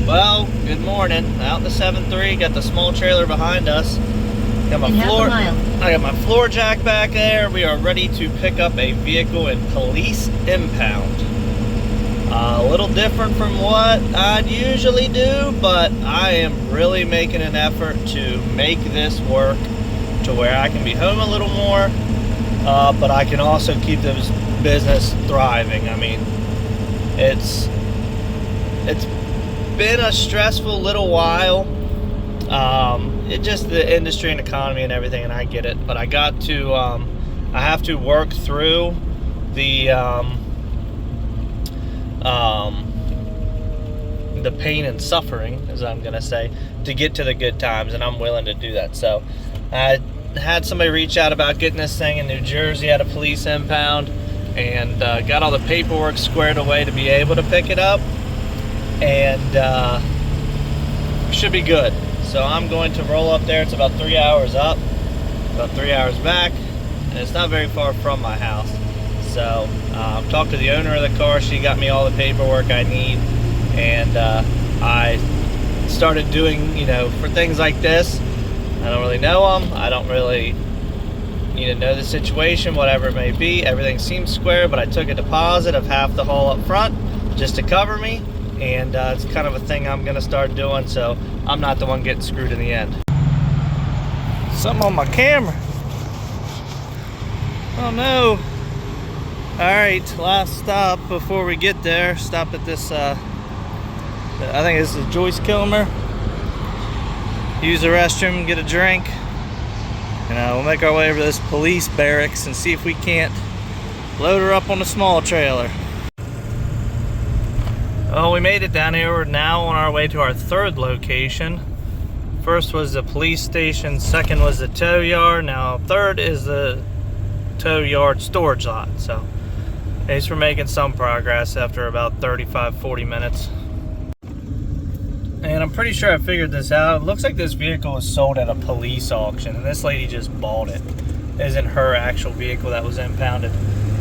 Well, good morning. Out in the 7-3, got the small trailer behind us. Got my I got my floor jack back there. We are ready to pick up a vehicle in police impound. A little different from what I'd usually do, but I am really making an effort to make this work to where I can be home a little more, but I can also keep this business thriving. I mean, it's been a stressful little while. It just the industry and economy and everything, and I get it, but I got to I have to work through the pain and suffering, as I'm gonna say, to get to the good times, and I'm willing to do that. So I had somebody reach out about getting this thing in New Jersey at a police impound, and got all the paperwork squared away to be able to pick it up, and should be good. So I'm going to roll up there. It's about 3 hours up, about 3 hours back, and it's not very far from my house. So talked to the owner of the car. She got me all the paperwork I need, and I started doing, for things like this, I don't really know them. I don't really know the situation, whatever it may be. Everything seems square, but I took a deposit of half the haul up front just to cover me, and it's kind of a thing I'm going to start doing, so I'm not the one getting screwed in the end. Something on my camera. Oh no. Alright, last stop before we get there. Stop at this, I think this is Joyce Kilmer. Use the restroom, get a drink. And we'll make our way over to this police barracks and see if we can't load her up on a small trailer. Well, we made it down here. We're now on our way to our third location. First was the police station, second was the tow yard, now third is the tow yard storage lot. So at least we're making some progress after about 35-40 minutes. And I'm pretty sure I figured this out. It looks like this vehicle was sold at a police auction, and this lady just bought it. It isn't her actual vehicle that was impounded.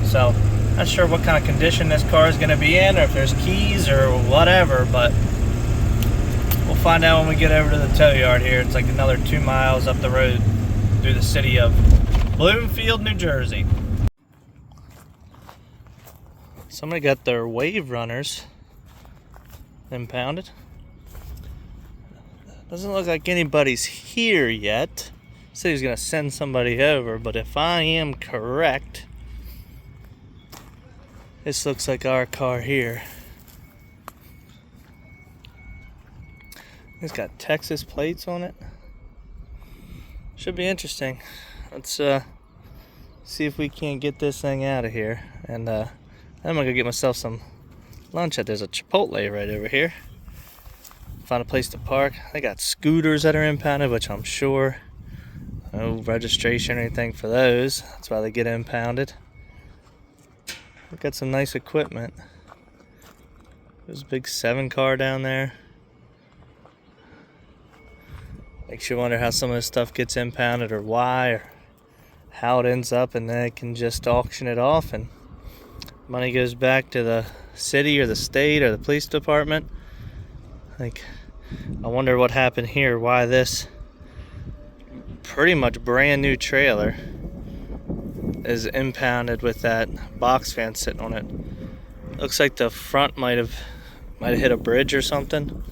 So not sure what kind of condition this car is going to be in, or if there's keys or whatever, but we'll find out when we get over to the tow yard here. It's like another 2 miles up the road through the city of Bloomfield, New Jersey. Somebody got their wave runners impounded. Doesn't look like anybody's here yet. Said he's going to send somebody over, but if I am correct, this looks like our car here. It's got Texas plates on it. Should be interesting. Let's see if we can't get this thing out of here. And I'm gonna go get myself some lunch. There's a Chipotle right over here. Find a place to park. They got scooters that are impounded, which I'm sure no registration or anything for those. That's why they get impounded. We've got some nice equipment. There's a big 7 car down there. Makes you wonder how some of this stuff gets impounded, or why, or how it ends up, and then they can just auction it off and money goes back to the city or the state or the police department. I wonder what happened here, why this pretty much brand new trailer is impounded with that box fan sitting on it. Looks like the front might have hit a bridge or something.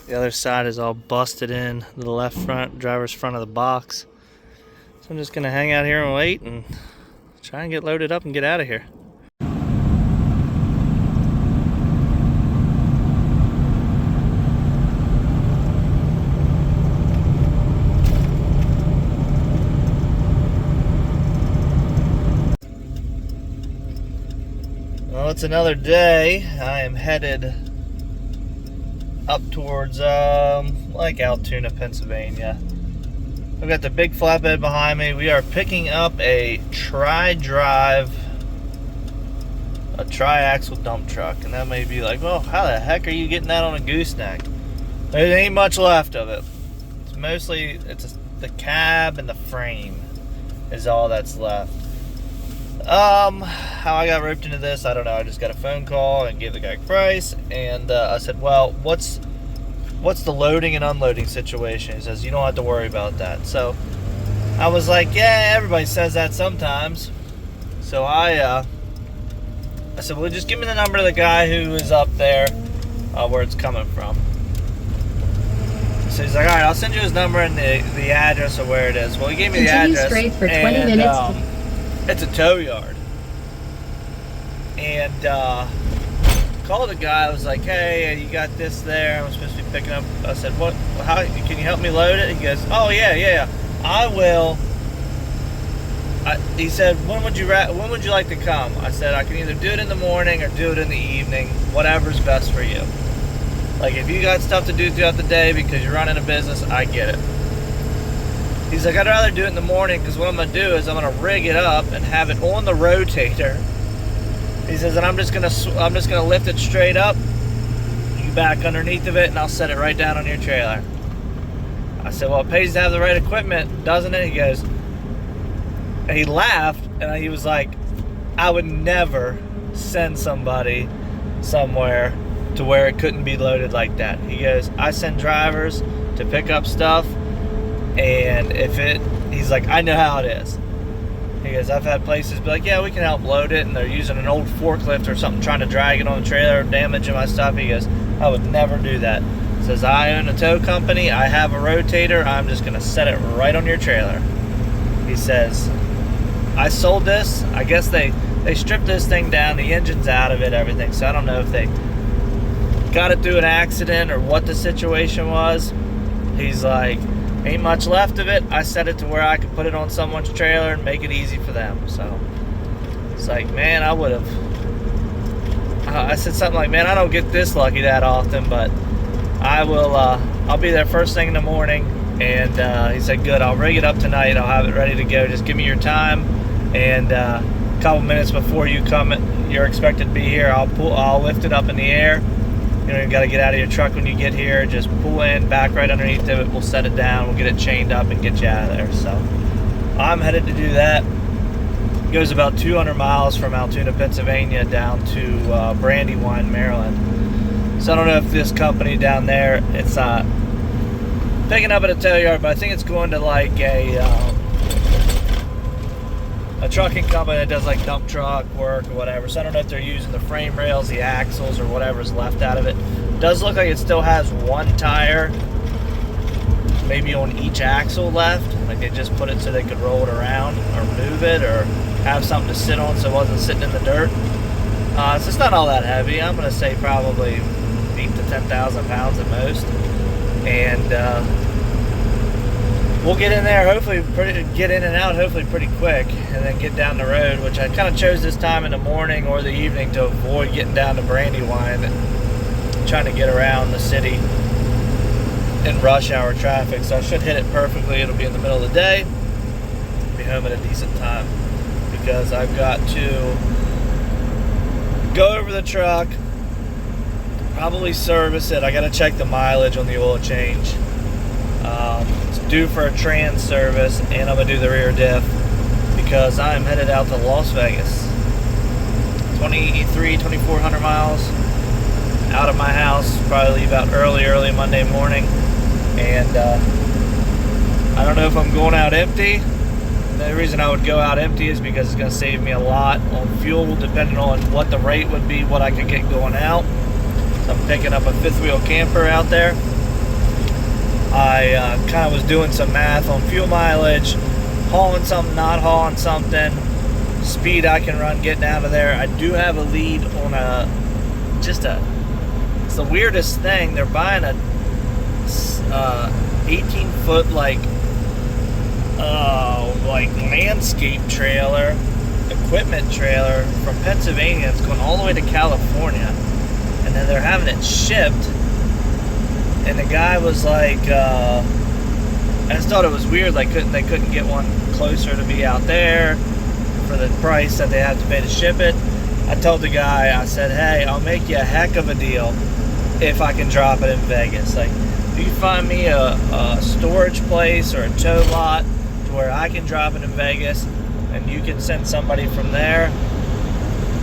The other side is all busted in, the left front, driver's front of the box. So I'm just gonna hang out here and wait and try and get loaded up and get out of here. Well, it's another day. I am headed up towards like Altoona, Pennsylvania. I've got the big flatbed behind me. We are picking up a tri-axle dump truck, and that may be like, well, how the heck are you getting that on a gooseneck? There ain't much left of it. It's mostly the cab and the frame is all that's left. How I got roped into this, I don't know. I just got a phone call and gave the guy a price, and I said, well, what's the loading and unloading situation? He says, you don't have to worry about that. So I was like, yeah, everybody says that sometimes. So I said, well, just give me the number of the guy who is up there where it's coming from. So he's like, all right, I'll send you his number and the address of where it is. Well, he gave me the address. Straight for 20 minutes. It's a tow yard. And called the guy. I was like, hey, you got this there. I'm supposed to be picking up. I said, what? How can you help me load it? He goes, oh, yeah. I will. He said, when would you like to come? I said, I can either do it in the morning or do it in the evening, whatever's best for you. Like, if you got stuff to do throughout the day because you're running a business, I get it. He's like, I'd rather do it in the morning because what I'm going to do is I'm going to rig it up and have it on the rotator. He says, and I'm just going to lift it straight up, you back underneath of it, and I'll set it right down on your trailer. I said, well, it pays to have the right equipment, doesn't it? He goes, and he laughed, and he was like, I would never send somebody somewhere to where it couldn't be loaded like that. He goes, I send drivers to pick up stuff, and he's like, I know how it is. He goes, I've had places be like, yeah, we can help load it, and they're using an old forklift or something trying to drag it on the trailer, damaging my stuff. He goes, I would never do that. He says, I own a tow company, I have a rotator, I'm just going to set it right on your trailer. He says, I sold this, I guess they stripped this thing down, the engine's out of it, everything, so I don't know if they got it through an accident or what the situation was. He's like, ain't much left of it. I set it to where I could put it on someone's trailer and make it easy for them. So it's like, man, I would have. I said something like, man, I don't get this lucky that often, but I will. I'll be there first thing in the morning. And he said, good. I'll rig it up tonight. I'll have it ready to go. Just give me your time, and a couple minutes before you come, you're expected to be here. I'll lift it up in the air. You know, you got to get out of your truck when you get here. Just pull in, back right underneath of it. We'll set it down. We'll get it chained up and get you out of there. So I'm headed to do that. It goes about 200 miles from Altoona, Pennsylvania, down to Brandywine, Maryland. So I don't know if this company down there, it's picking up at a tow yard, but I think it's going to like a trucking company that does like dump truck work or whatever. So I don't know if they're using the frame rails, the axles, or whatever's left out of it. It does look like it still has one tire, maybe on each axle left. Like they just put it so they could roll it around or move it or have something to sit on so it wasn't sitting in the dirt. So it's not all that heavy. I'm going to say probably 8 to 10,000 pounds at most. And we'll get in there, hopefully get in and out hopefully pretty quick, and then get down the road, which I kind of chose this time in the morning or the evening to avoid getting down to Brandywine and trying to get around the city in rush hour traffic. So I should hit it perfectly. It'll be in the middle of the day. I'll be home at a decent time because I've got to go over the truck, probably service it. I got to check the mileage on the oil change. It's due for a trans service, and I'm going to do the rear diff because I'm headed out to Las Vegas. 2,400 miles out of my house. Probably leave out early Monday morning. And I don't know if I'm going out empty. The reason I would go out empty is because it's going to save me a lot on fuel, depending on what the rate would be, what I could get going out. So I'm picking up a fifth wheel camper out there. I kind of was doing some math on fuel mileage, hauling something, not hauling something, speed I can run getting out of there. I do have a lead on it's the weirdest thing. They're buying a 18-foot like landscape trailer, equipment trailer from Pennsylvania. It's going all the way to California, and then they're having it shipped. And the guy was like, I just thought it was weird. Like, they couldn't get one closer to be out there for the price that they had to pay to ship it. I told the guy, I said, hey, I'll make you a heck of a deal if I can drop it in Vegas. Like, if you find me a storage place or a tow lot to where I can drop it in Vegas, and you can send somebody from there,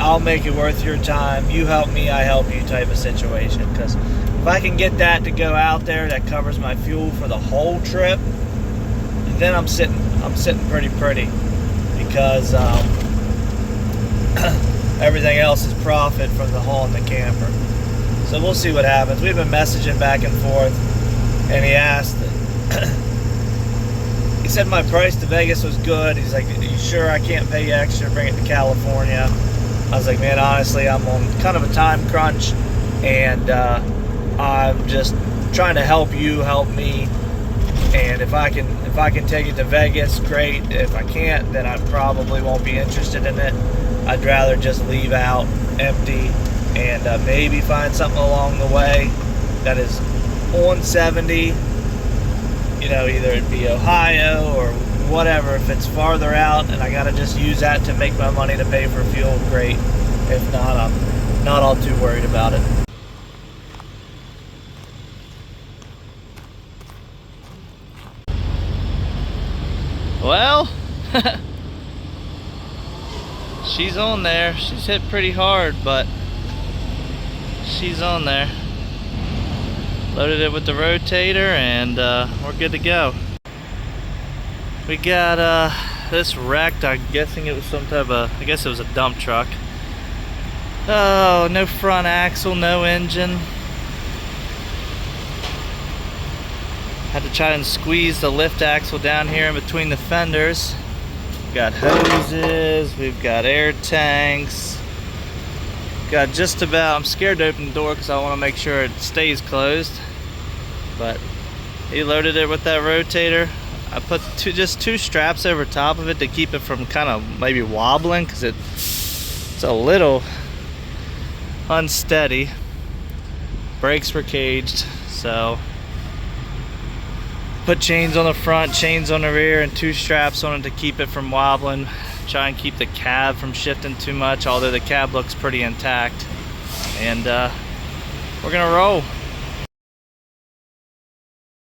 I'll make it worth your time. You help me, I help you type of situation. Because if I can get that to go out there, that covers my fuel for the whole trip, then I'm sitting pretty. Because everything else is profit from the hauling the camper. So we'll see what happens. We've been messaging back and forth, and he asked, he said my price to Vegas was good. He's like, are you sure I can't pay you extra to bring it to California? I was like, man, honestly, I'm on kind of a time crunch, and I'm just trying to help you help me. And if I can take it to Vegas, great. If I can't, then I probably won't be interested in it. I'd rather just leave out empty and maybe find something along the way that is on 70. You know, either it be Ohio or whatever. If it's farther out and I gotta just use that to make my money to pay for fuel, great. If not, I'm not all too worried about it. Well, she's on there. She's hit pretty hard, but she's on there. Loaded it with the rotator, and we're good to go. We got this wrecked. I'm guessing it was some type of, I guess it was a dump truck. Oh, no front axle, no engine. Had to try and squeeze the lift axle down here in between the fenders. We've got hoses, we've got air tanks. Got just about, I'm scared to open the door because I want to make sure it stays closed. But he loaded it with that rotator. I put just two straps over top of it to keep it from kind of maybe wobbling, because it's a little unsteady. Brakes were caged, so put chains on the front, chains on the rear, and two straps on it to keep it from wobbling. Try and keep the cab from shifting too much, although the cab looks pretty intact. And we're gonna roll.